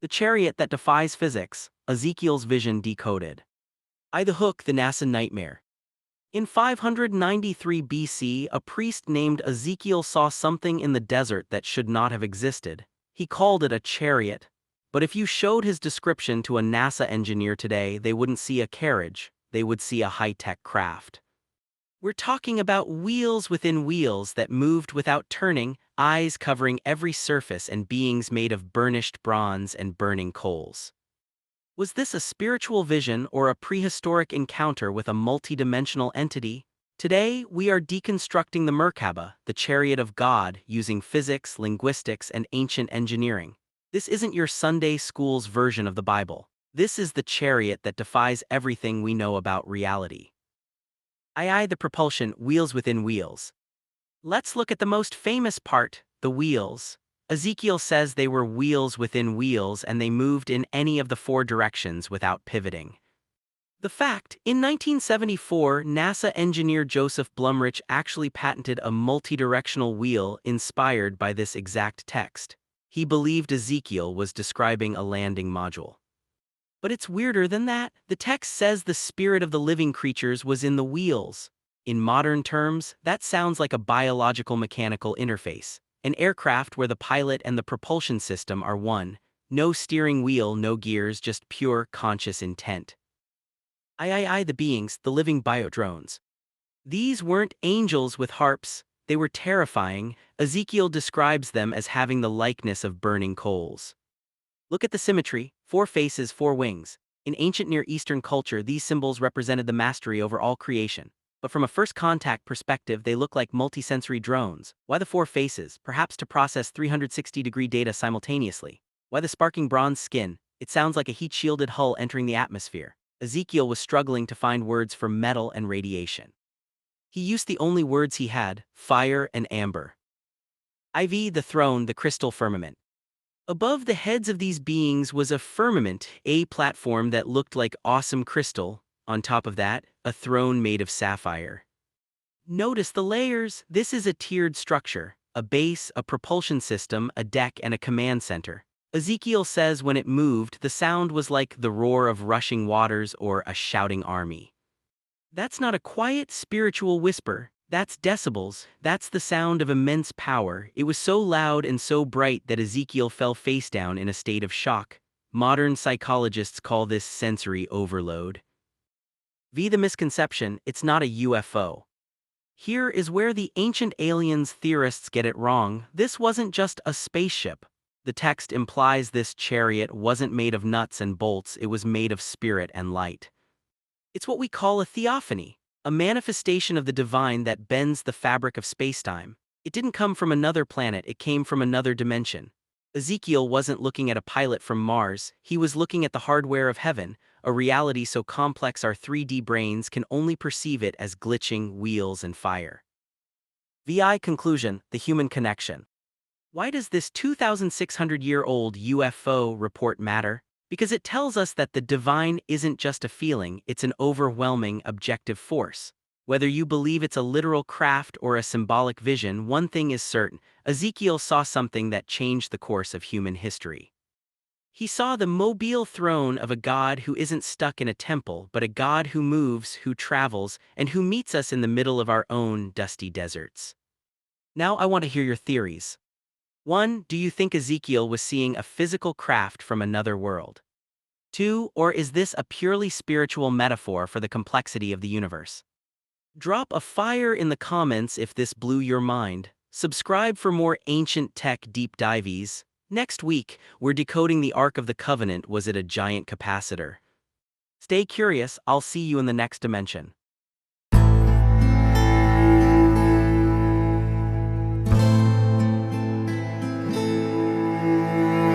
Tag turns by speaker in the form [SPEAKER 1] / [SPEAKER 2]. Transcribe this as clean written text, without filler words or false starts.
[SPEAKER 1] The Chariot that Defies Physics, Ezekiel's Vision Decoded. The Hook, the NASA Nightmare. In 593 BC, a priest named Ezekiel saw something in the desert that should not have existed. He called it a chariot. But if you showed his description to a NASA engineer today, they wouldn't see a carriage, they would see a high-tech craft. We're talking about wheels within wheels that moved without turning, eyes covering every surface, and beings made of burnished bronze and burning coals. Was this a spiritual vision or a prehistoric encounter with a multidimensional entity? Today, we are deconstructing the Merkabah, the chariot of God, using physics, linguistics, and ancient engineering. This isn't your Sunday school's version of the Bible. This is the chariot that defies everything we know about reality. The propulsion, wheels within wheels. Let's look at the most famous part, the wheels. Ezekiel says they were wheels within wheels and they moved in any of the four directions without pivoting. The fact, in 1974, NASA engineer Joseph Blumrich actually patented a multidirectional wheel inspired by this exact text. He believed Ezekiel was describing a landing module. But it's weirder than that. The text says the spirit of the living creatures was in the wheels. In modern terms, that sounds like a biological mechanical interface. An aircraft where the pilot and the propulsion system are one. No steering wheel, no gears, just pure conscious intent. The beings, the living biodrones. These weren't angels with harps, they were terrifying. Ezekiel describes them as having the likeness of burning coals. Look at the symmetry, 4 faces, 4 wings. In ancient Near Eastern culture, these symbols represented the mastery over all creation. But from a first contact perspective, they look like multisensory drones. Why the 4 faces? Perhaps to process 360-degree data simultaneously. Why the sparking bronze skin? It sounds like a heat-shielded hull entering the atmosphere. Ezekiel was struggling to find words for metal and radiation. He used the only words he had, fire and amber. The throne, the crystal firmament. Above the heads of these beings was a firmament, a platform that looked like awesome crystal. On top of that, a throne made of sapphire. Notice the layers. This is a tiered structure, a base, a propulsion system, a deck, and a command center. Ezekiel says when it moved, the sound was like the roar of rushing waters or a shouting army. That's not a quiet spiritual whisper. That's decibels. That's the sound of immense power. It was so loud and so bright that Ezekiel fell face down in a state of shock. Modern psychologists call this sensory overload. The misconception, it's not a UFO. Here is where the ancient aliens theorists get it wrong. This wasn't just a spaceship. The text implies this chariot wasn't made of nuts and bolts, it was made of spirit and light. It's what we call a theophany. A manifestation of the divine that bends the fabric of spacetime. It didn't come from another planet, it came from another dimension. Ezekiel wasn't looking at a pilot from Mars, he was looking at the hardware of heaven, a reality so complex our 3D brains can only perceive it as glitching wheels and fire. Conclusion, the human connection. Why does this 2,600-year-old UFO report matter? Because it tells us that the divine isn't just a feeling, it's an overwhelming, objective force. Whether you believe it's a literal craft or a symbolic vision, one thing is certain: Ezekiel saw something that changed the course of human history. He saw the mobile throne of a God who isn't stuck in a temple, but a God who moves, who travels, and who meets us in the middle of our own dusty deserts. Now I want to hear your theories. 1. Do you think Ezekiel was seeing a physical craft from another world? 2. Or is this a purely spiritual metaphor for the complexity of the universe? Drop a fire in the comments if this blew your mind. Subscribe for more ancient tech deep dives. Next week, we're decoding the Ark of the Covenant. Was it a giant capacitor? Stay curious, I'll see you in the next dimension.